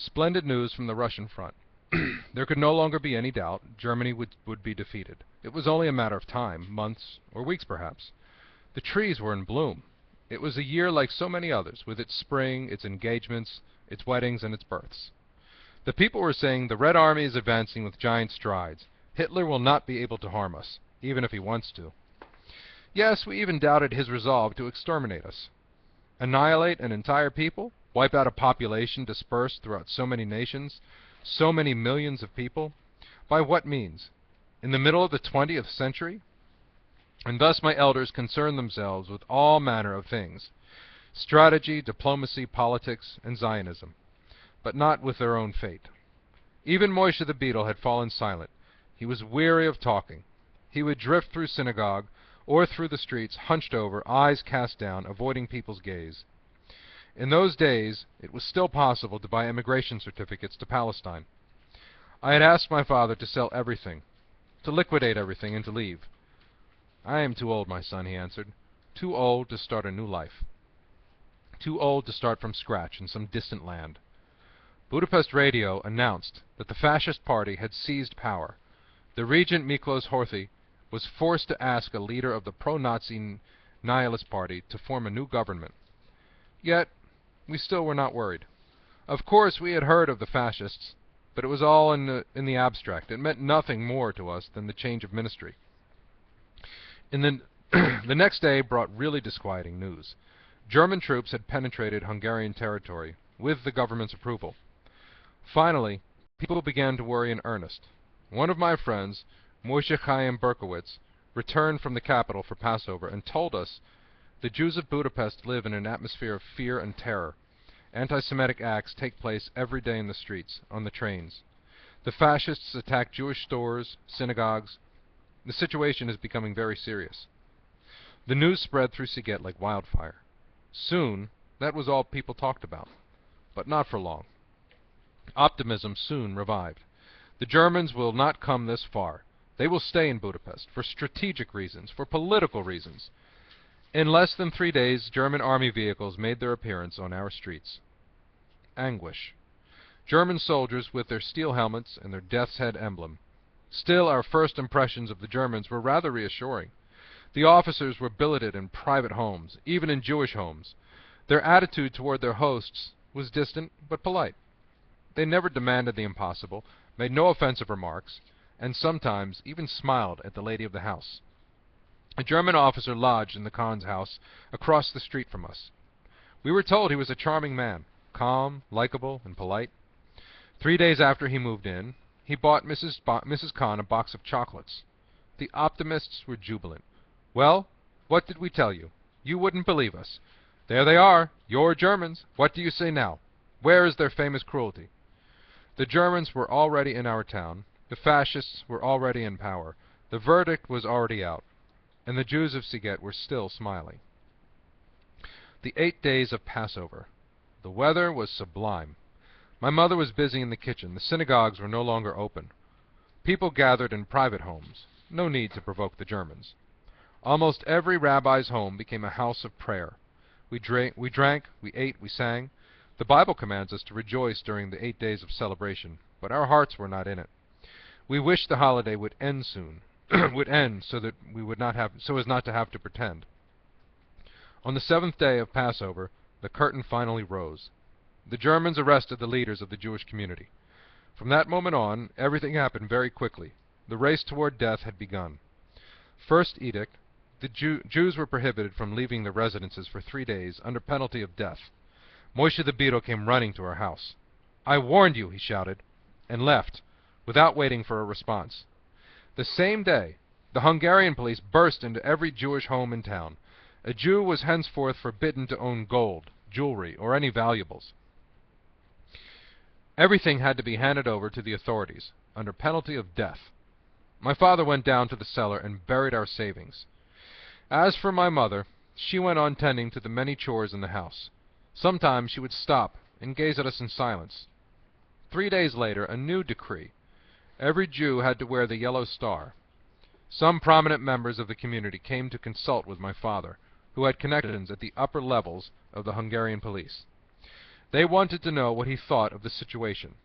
Splendid news from the Russian front. There could no longer be any doubt. Germany would be defeated. It was only a matter of time, months, or weeks perhaps. The trees were in bloom. It was a year like so many others, with its spring, its engagements, its weddings, and its births. The people were saying, "The Red Army is advancing with giant strides. Hitler will not be able to harm us, even if he wants to." Yes, we even doubted his resolve to exterminate us. Annihilate an entire people? Wipe out a population dispersed throughout so many nations? So many millions of people? By what means? In the middle of the 20th century? And thus my elders concerned themselves with all manner of things: strategy, diplomacy, politics, and Zionism, but not with their own fate. Even Moishe the beetle had fallen silent. He was weary of talking. He would drift through synagogue or through the streets, hunched over, eyes cast down, avoiding people's gaze. In those days it was still possible to buy immigration certificates to Palestine. I had asked my father to sell everything, to liquidate everything, and to leave. "I am too old, my son," he answered. "Too old to start a new life. Too old to start from scratch in some distant land." Budapest radio announced that the fascist party had seized power. The regent Miklos Horthy was forced to ask a leader of the pro-Nazi nihilist party to form a new government. Yet we still were not worried. Of course we had heard of the fascists, but it was all in the abstract. It meant nothing more to us than the change of ministry. The next day brought really disquieting news. German troops had penetrated Hungarian territory, with the government's approval. Finally, people began to worry in earnest. One of my friends, Moshe Chaim Berkowitz, returned from the capital for Passover and told us the Jews of Budapest live in an atmosphere of fear and terror. Anti-Semitic acts take place every day in the streets, on the trains. The fascists attack Jewish stores, synagogues. The situation is becoming very serious. The news spread through Siget like wildfire. Soon, that was all people talked about. But not for long. Optimism soon revived. The Germans will not come this far. They will stay in Budapest, for strategic reasons, for political reasons. In less than 3 days, German army vehicles made their appearance on our streets. Anguish. German soldiers with their steel helmets and their death's head emblem. Still, our first impressions of the Germans were rather reassuring. The officers were billeted in private homes, even in Jewish homes. Their attitude toward their hosts was distant but polite. They never demanded the impossible, made no offensive remarks, and sometimes even smiled at the lady of the house. A German officer lodged in the Khan's house across the street from us. We were told he was a charming man, calm, likable, and polite. 3 days after he moved in, he bought Mrs. Khan a box of chocolates. The optimists were jubilant. "Well, what did we tell you? You wouldn't believe us. There they are, your Germans. What do you say now? Where is their famous cruelty?" The Germans were already in our town. The fascists were already in power. The verdict was already out. And the Jews of Siget were still smiling. The 8 days of Passover. The weather was sublime. My mother was busy in the kitchen. The synagogues were no longer open. People gathered in private homes. No need to provoke the Germans. Almost every rabbi's home became a house of prayer. We drank, we ate, we sang. The Bible commands us to rejoice during the 8 days of celebration, but our hearts were not in it. We wished the holiday would end soon, would end so that we would not have, so as not to have to pretend. On the 7th day of Passover, the curtain finally rose. The Germans arrested the leaders of the Jewish community. From that moment on, everything happened very quickly. The race toward death had begun. First edict: the Jews were prohibited from leaving their residences for 3 days under penalty of death. Moishe the beetle came running to our house. "I warned you," he shouted, and left, without waiting for a response. The same day, the Hungarian police burst into every Jewish home in town. A Jew was henceforth forbidden to own gold, jewelry, or any valuables. Everything had to be handed over to the authorities, under penalty of death. My father went down to the cellar and buried our savings. As for my mother, she went on tending to the many chores in the house. Sometimes she would stop and gaze at us in silence. 3 days later, a new decree. Every Jew had to wear the yellow star. Some prominent members of the community came to consult with my father, who had connections at the upper levels of the Hungarian police. They wanted to know what he thought of the situation.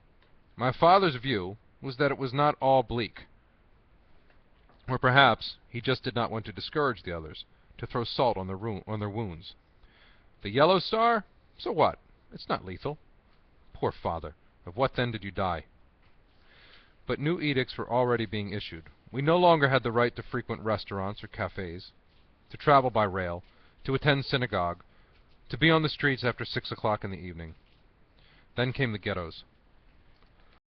My father's view was that it was not all bleak. Or perhaps he just did not want to discourage the others, to throw salt on their wounds. The yellow star? So what? It's not lethal. Poor father. Of what then did you die? But new edicts were already being issued. We no longer had the right to frequent restaurants or cafes, to travel by rail, to attend synagogue, to be on the streets after 6 o'clock in the evening. Then came the ghettos.